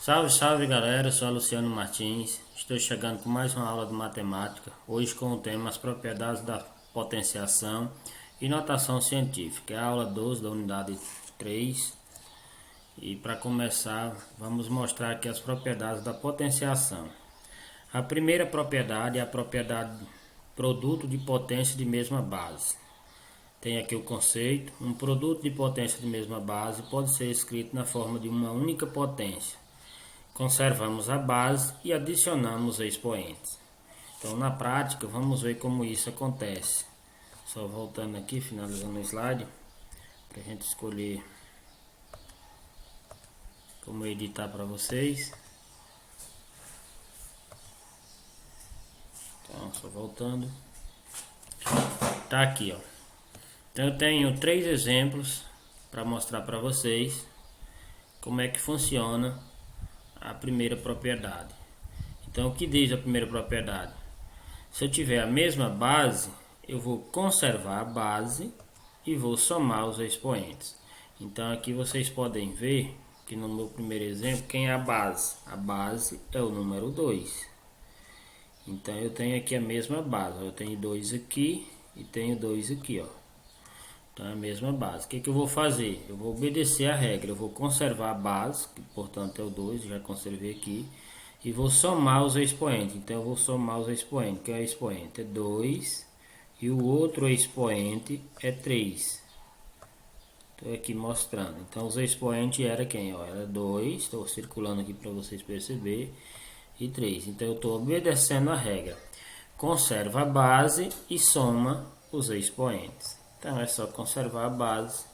Salve, salve galera, eu sou Luciano Martins, estou chegando com mais uma aula de matemática, hoje com o tema as propriedades da potenciação e notação científica, é a aula 12 da unidade 3 e para começar vamos mostrar aqui as propriedades da potenciação. A primeira propriedade é a propriedade produto de potência de mesma base. Tem aqui o conceito, um produto de potência de mesma base pode ser escrito na forma de uma única potência. Conservamos a base e adicionamos expoentes. Então, na prática, vamos ver como isso acontece. Só voltando aqui, finalizando o slide, para a gente escolher como editar para vocês. Então, só voltando. Tá aqui, ó. Então, eu tenho 3 exemplos para mostrar para vocês como é que funciona a primeira propriedade. Então, o que diz a primeira propriedade? Se eu tiver a mesma base, eu vou conservar a base e vou somar os expoentes. Então, aqui vocês podem ver que no meu primeiro exemplo, quem é a base? A base é o número 2. Então, eu tenho aqui a mesma base. Eu tenho 2 aqui e tenho 2 aqui, ó. Então, é a mesma base. O que eu vou fazer? Eu vou obedecer a regra. Eu vou conservar a base, que portanto é o 2, já conservei aqui. E vou somar os expoentes. Então, eu vou somar os expoentes. Que é o expoente? É 2. E o outro expoente é 3. Estou aqui mostrando. Então, os expoentes era quem? Ó, era 2. Estou circulando aqui para vocês perceberem. E 3. Então, eu estou obedecendo a regra. Conserva a base e soma os expoentes. Então é só conservar a base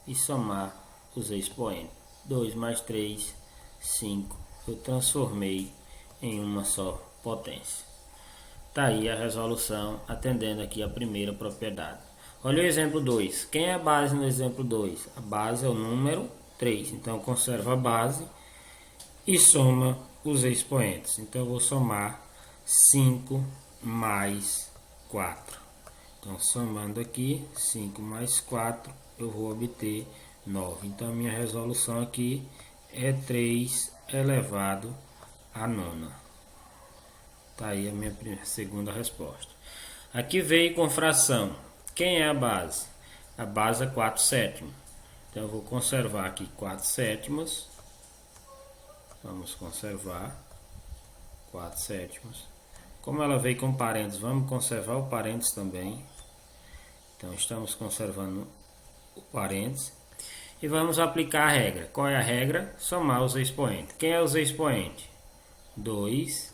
e somar os expoentes. 2 mais 3, 5. Eu transformei em uma só potência. Está aí a resolução atendendo aqui a primeira propriedade. Olha o exemplo 2. Quem é a base no exemplo 2? A base é o número 3. Então conserva a base e soma os expoentes. Então eu vou somar 5 mais 4. Então, somando aqui, 5 mais 4, eu vou obter 9. Então, a minha resolução aqui é 3 elevado a nona. Tá aí a minha segunda resposta. Aqui veio com fração. Quem é a base? A base é 4 sétimos. Então, eu vou conservar aqui 4 sétimos. Vamos conservar 4 sétimos. Como ela veio com parênteses, vamos conservar o parênteses também. Então, estamos conservando o parênteses. E vamos aplicar a regra. Qual é a regra? Somar os expoentes. Quem é os expoentes? 2.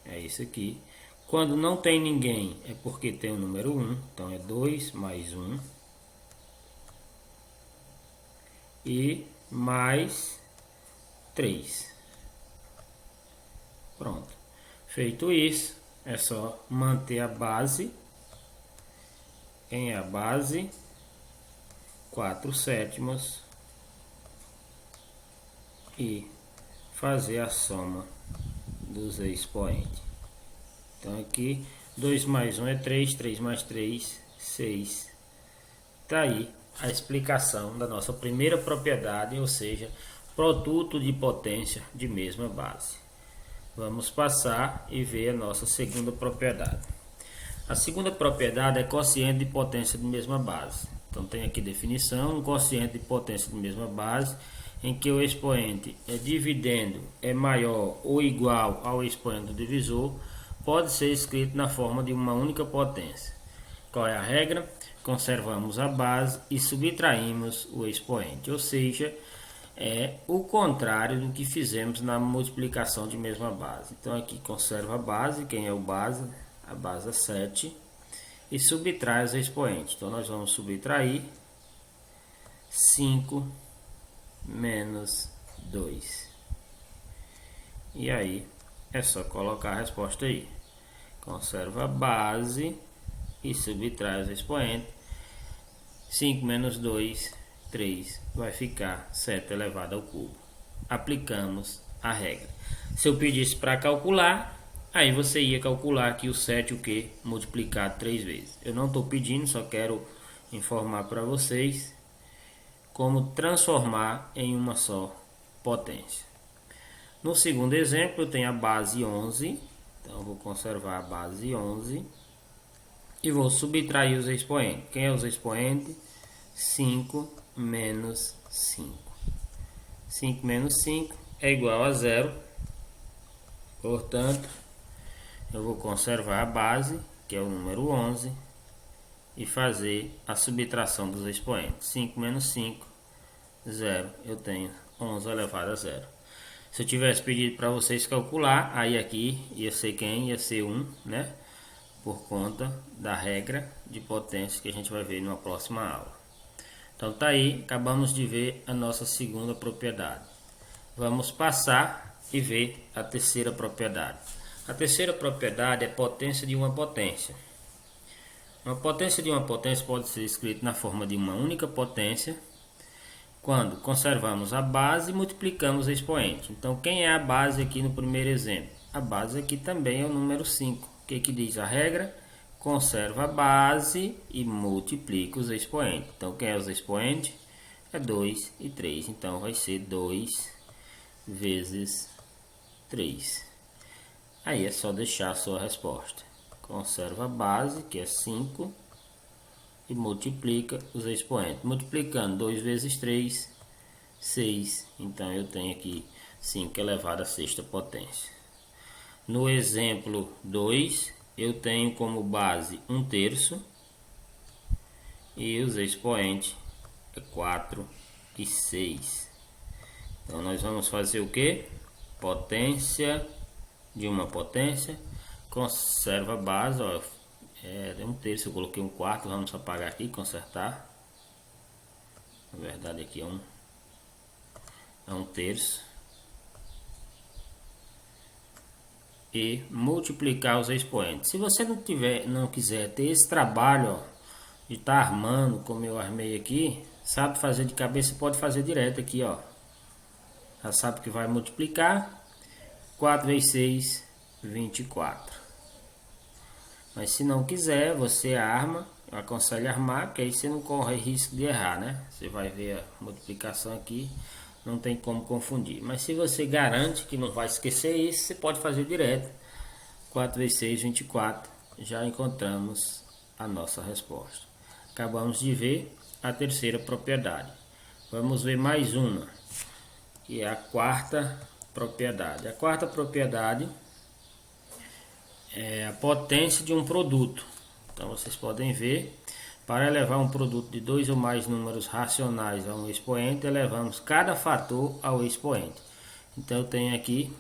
É isso aqui. Quando não tem ninguém, é porque tem o número 1. Então, é 2 mais 1. E mais 3. Pronto. Feito isso, é só manter a base. Quem é a base? 4 sétimos. E fazer a soma dos expoentes. Então aqui 2 mais 1 é 3, 3 mais 3, 6. Está aí a explicação da nossa primeira propriedade, ou seja, produto de potência de mesma base. Vamos passar e ver a nossa segunda propriedade. A segunda propriedade é quociente de potência de mesma base. Então tem aqui definição, um quociente de potência de mesma base, em que o expoente dividendo é maior ou igual ao expoente do divisor, pode ser escrito na forma de uma única potência. Qual é a regra? Conservamos a base e subtraímos o expoente, ou seja, é o contrário do que fizemos na multiplicação de mesma base. Então aqui conserva a base, quem é o base? A base é 7, e subtrai os expoentes. Então nós vamos subtrair 5 menos 2. E aí é só colocar a resposta aí. Conserva a base e subtrai os expoentes. 5 menos 2, 3. Vai ficar 7 elevado ao cubo. Aplicamos a regra. Se eu pedisse para calcular, aí você ia calcular aqui o 7 o que? Multiplicado 3 vezes. Eu não estou pedindo, só quero informar para vocês como transformar em uma só potência. No segundo exemplo, eu tenho a base 11. Então, eu vou conservar a base 11. E vou subtrair os expoentes. Quem é os expoentes? 5 menos 5. 5 menos 5 é igual a 0. Portanto, eu vou conservar a base, que é o número 11, e fazer a subtração dos expoentes. 5 menos 5, 0. Eu tenho 11 elevado a 0. Se eu tivesse pedido para vocês calcular, aí aqui ia ser quem? Ia ser 1, né? Por conta da regra de potência que a gente vai ver numa próxima aula. Então tá aí, acabamos de ver a nossa segunda propriedade. Vamos passar e ver a terceira propriedade. A terceira propriedade é potência de uma potência. Uma potência de uma potência pode ser escrita na forma de uma única potência, quando conservamos a base e multiplicamos o expoente. Então, quem é a base aqui no primeiro exemplo? A base aqui também é o número 5. O que diz a regra? Conserva a base e multiplica os expoentes. Então, quem é os expoentes? É 2 e 3. Então, vai ser 2 vezes 3. Aí é só deixar a sua resposta. Conserva a base, que é 5, e multiplica os expoentes. Multiplicando 2 vezes 3, 6. Então, eu tenho aqui 5 elevado à sexta potência. No exemplo 2, eu tenho como base 1/3 e os expoentes é 4 e 6. Então, nós vamos fazer o que? Potência de uma potência. Conserva a base, ó, é 1/3, eu coloquei 1/4, vamos apagar aqui, consertar. Na verdade aqui é 1/3. E multiplicar os expoentes. Se você não quiser ter esse trabalho, ó, de estar armando como eu armei aqui, sabe fazer de cabeça, pode fazer direto aqui, ó. Já sabe que vai multiplicar. 4 vezes 6, 24. Mas se não quiser, você arma. Eu aconselho armar, porque aí você não corre risco de errar, né? Você vai ver a multiplicação aqui, não tem como confundir. Mas se você garante que não vai esquecer isso, você pode fazer direto. 4 vezes 6, 24. Já encontramos a nossa resposta. Acabamos de ver a terceira propriedade. Vamos ver mais uma, que é a quarta propriedade. A quarta propriedade é a potência de um produto. Então vocês podem ver, para elevar um produto de 2 ou mais números racionais a um expoente, elevamos cada fator ao expoente. Então eu tenho aqui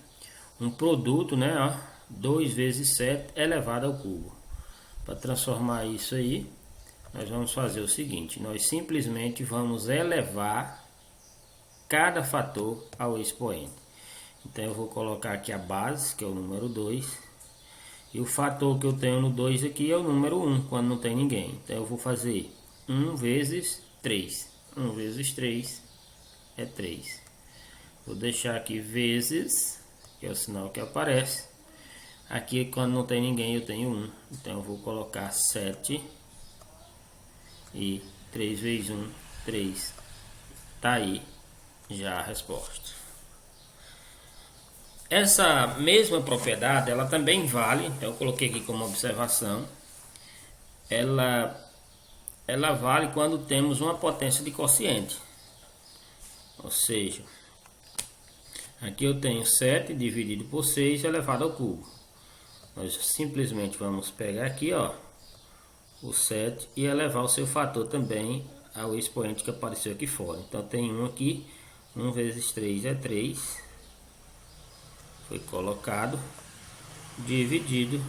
um produto, né, ó, 2 vezes 7 elevado ao cubo. Para transformar isso aí, nós vamos fazer o seguinte, nós simplesmente vamos elevar cada fator ao expoente. Então eu vou colocar aqui a base, que é o número 2. E o fator que eu tenho no 2 aqui é o número 1, quando não tem ninguém. Então eu vou fazer 1 vezes 3. 1 vezes 3 é 3. Vou deixar aqui vezes, que é o sinal que aparece. Aqui quando não tem ninguém eu tenho 1. Então eu vou colocar 7. E 3 vezes 1, 3. Tá aí já a resposta. Essa mesma propriedade, ela também vale, então eu coloquei aqui como observação, ela vale quando temos uma potência de quociente. Ou seja, aqui eu tenho 7 dividido por 6 elevado ao cubo. Nós simplesmente vamos pegar aqui, ó, o 7 e elevar o seu fator também ao expoente que apareceu aqui fora. Então tem um aqui, 1 vezes 3 é 3. Foi colocado, dividido,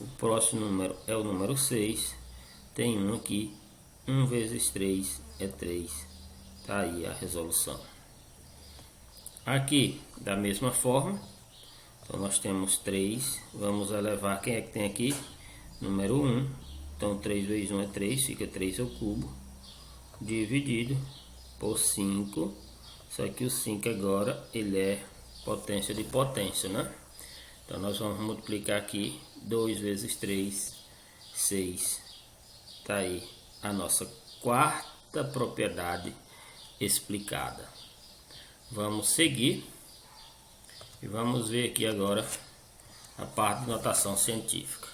o próximo número é o número 6, tem um aqui, 1 vezes 3 é 3, tá aí a resolução. Aqui, da mesma forma, então nós temos 3, vamos elevar, quem é que tem aqui? Número 1, então 3 vezes 1 é 3, fica 3 ao cubo, dividido por 5, só que o 5 agora, ele é potência de potência, né? Então nós vamos multiplicar aqui 2 vezes 3, 6. Tá aí a nossa quarta propriedade explicada. Vamos seguir. E vamos ver aqui agora a parte de notação científica.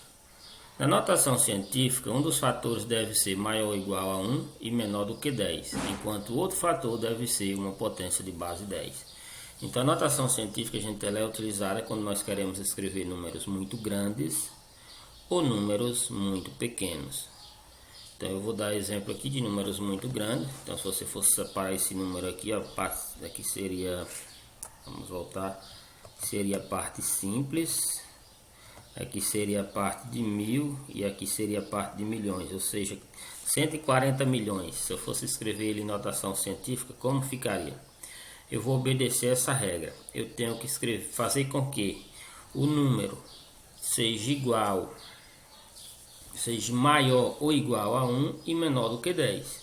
Na notação científica, um dos fatores deve ser maior ou igual a 1 e menor do que 10, enquanto o outro fator deve ser uma potência de base 10. Então a notação científica ela é utilizada quando nós queremos escrever números muito grandes ou números muito pequenos. Então eu vou dar exemplo aqui de números muito grandes. Então se você fosse separar esse número aqui, a parte aqui seria, vamos voltar, seria a parte simples. Aqui seria a parte de 1000 e aqui seria a parte de milhões, ou seja, 140 milhões. Se eu fosse escrever ele em notação científica, como ficaria? Eu vou obedecer essa regra. Eu tenho que fazer com que o número seja maior ou igual a 1 e menor do que 10.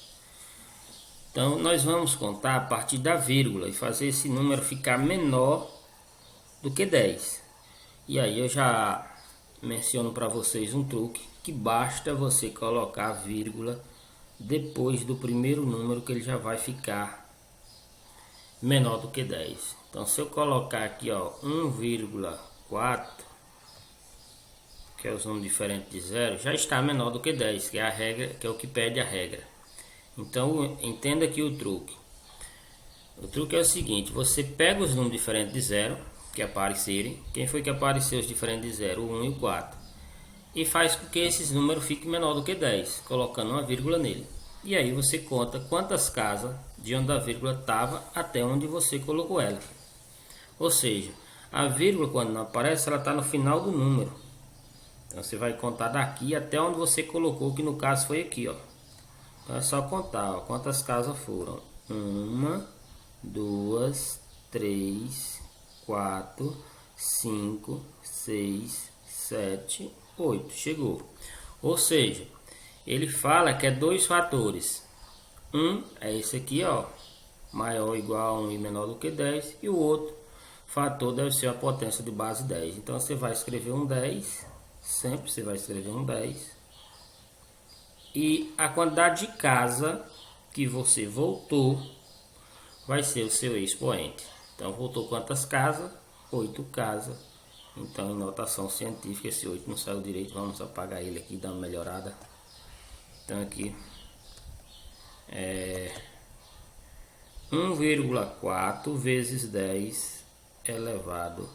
Então nós vamos contar a partir da vírgula e fazer esse número ficar menor do que 10. E aí eu já menciono para vocês um truque, que basta você colocar a vírgula depois do primeiro número, que ele já vai ficar menor do que 10. Então se eu colocar aqui 1,4, que é o número diferente de 0, já está menor do que 10, que é a regra, que é o que pede a regra. Então entenda aqui o truque. O truque é o seguinte: você pega os números diferentes de 0 que aparecerem, quem foi que apareceu os diferentes de 0, o 1 e o 4, e faz com que esses números fiquem menor do que 10, colocando uma vírgula nele. E aí você conta quantas casas de onde a vírgula estava até onde você colocou ela. Ou seja, a vírgula, quando não aparece, ela está no final do número. Então você vai contar daqui até onde você colocou, que no caso foi aqui, ó. Então é só contar, quantas casas foram. 1, 2, 3, 4, 5, 6, 7, 8. Chegou. Ou seja, ele fala que é dois fatores. Um é esse aqui, ó, maior ou igual a 1 e menor do que 10. E o outro fator deve ser a potência de base 10. Então você vai escrever um 10. Sempre você vai escrever um 10. E a quantidade de casa que você voltou vai ser o seu expoente. Então voltou quantas casas? 8 casas. Então em notação científica esse 8 não saiu direito, vamos apagar ele aqui e dar uma melhorada. Então aqui é 1,4 vezes 10 elevado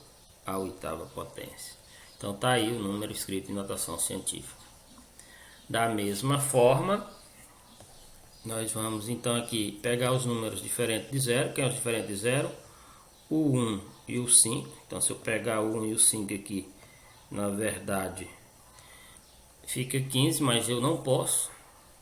à oitava potência. Então tá aí o número escrito em notação científica. Da mesma forma, nós vamos então aqui pegar os números diferentes de 0. Quem é os diferentes de 0? O 1 e o 5. Então se eu pegar o 1 e o 5 aqui, na verdade fica 15, mas eu não posso,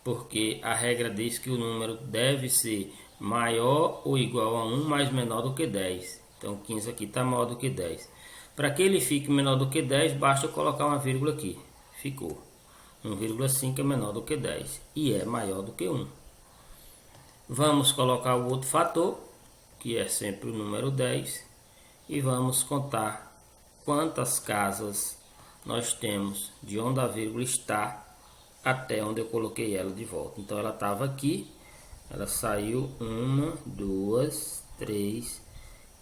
porque a regra diz que o número deve ser maior ou igual a 1, mas menor do que 10. Então 15 aqui está maior do que 10. Para que ele fique menor do que 10, basta eu colocar uma vírgula aqui. Ficou. 1,5 é menor do que 10 e é maior do que 1. Vamos colocar o outro fator, que é sempre o número 10, e vamos contar quantas casas nós temos de onde a vírgula está até onde eu coloquei ela de volta. Então ela estava aqui, ela saiu 1, 2, 3,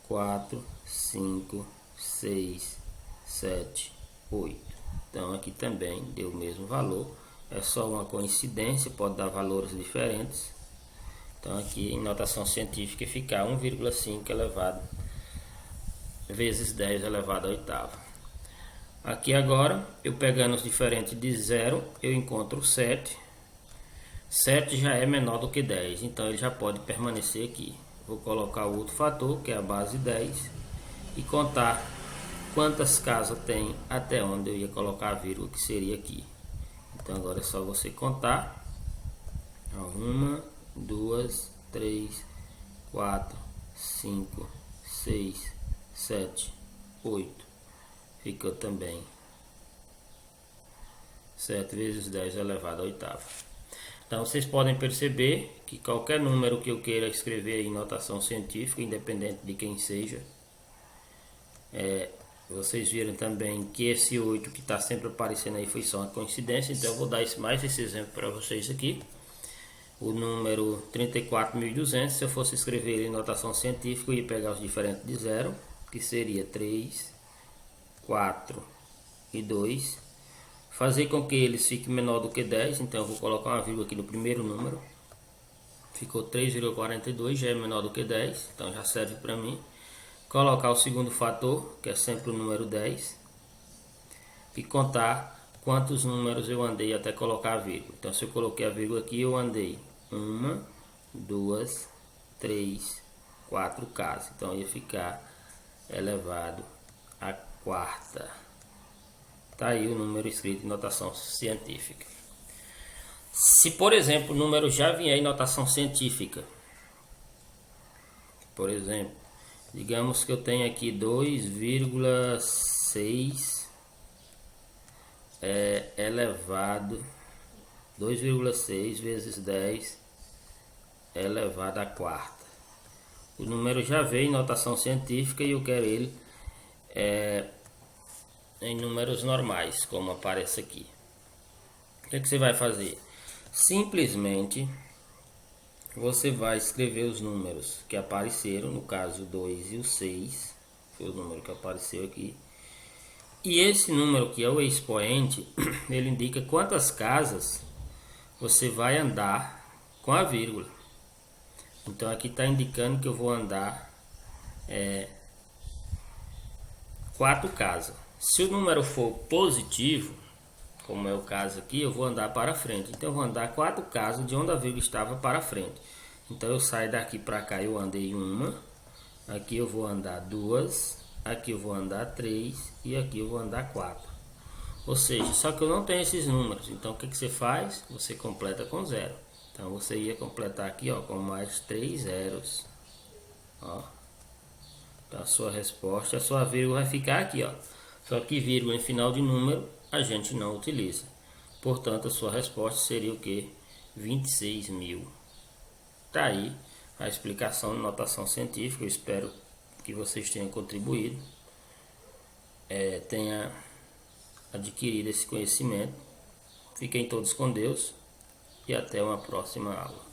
4, 5, 6, 7, 8. Então aqui também deu o mesmo valor, é só uma coincidência, pode dar valores diferentes. Então aqui em notação científica ficar 1,5 elevado vezes 10 elevado à oitava. Aqui agora, eu pegando os diferentes de 0, eu encontro 7. 7 já é menor do que 10, então ele já pode permanecer aqui. Vou colocar o outro fator, que é a base 10, e contar quantas casas tem até onde eu ia colocar a vírgula, que seria aqui. Então agora é só você contar. 1, 2, 3, 4, 5, 6, 7, 8. Ficou também 7 vezes 10 elevado à oitava. Então vocês podem perceber que qualquer número que eu queira escrever em notação científica, independente de quem seja, vocês viram também que esse 8 que está sempre aparecendo aí foi só uma coincidência. Então eu vou dar mais esse exemplo para vocês aqui. O número 34.200, se eu fosse escrever ele em notação científica, eu ia pegar os diferentes de 0. que seria 3, 4 e 2. Fazer com que eles fiquem menor do que 10, então eu vou colocar uma vírgula aqui no primeiro número. Ficou 3,42, já é menor do que 10, então já serve para mim. Colocar o segundo fator, que é sempre o número 10. E contar quantos números eu andei até colocar a vírgula. Então se eu coloquei a vírgula aqui, eu andei 1, 2, 3, 4 casas. Então ia ficar elevado à quarta. Tá aí o número escrito em notação científica. Se, por exemplo, o número já vier em notação científica, por exemplo, digamos que eu tenho aqui 2,6 elevado 2,6 vezes 10 elevado à quarta. O número já veio em notação científica e eu quero ele em números normais, como aparece aqui. O que você vai fazer? Simplesmente você vai escrever os números que apareceram, no caso o 2 e o 6, foi o número que apareceu aqui. E esse número que é o expoente, ele indica quantas casas você vai andar com a vírgula. Então aqui está indicando que eu vou andar 4 casas. Se o número for positivo, como é o caso aqui, eu vou andar para frente. Então eu vou andar 4 casas de onde a vírgula estava para frente. Então eu saio daqui para cá, eu andei 1, aqui eu vou andar 2, aqui eu vou andar 3 e aqui eu vou andar 4. Ou seja, só que eu não tenho esses números. Então o que você faz? Você completa com 0. Então você ia completar aqui, ó, com mais 3 zeros. Ó. Então a sua resposta, a sua vírgula vai ficar aqui, ó. Só que vírgula em final de número a gente não utiliza. Portanto, a sua resposta seria o que? 26.000. Tá aí a explicação de notação científica. Eu espero que vocês tenham contribuído, tenha adquirido esse conhecimento. Fiquem todos com Deus e até uma próxima aula.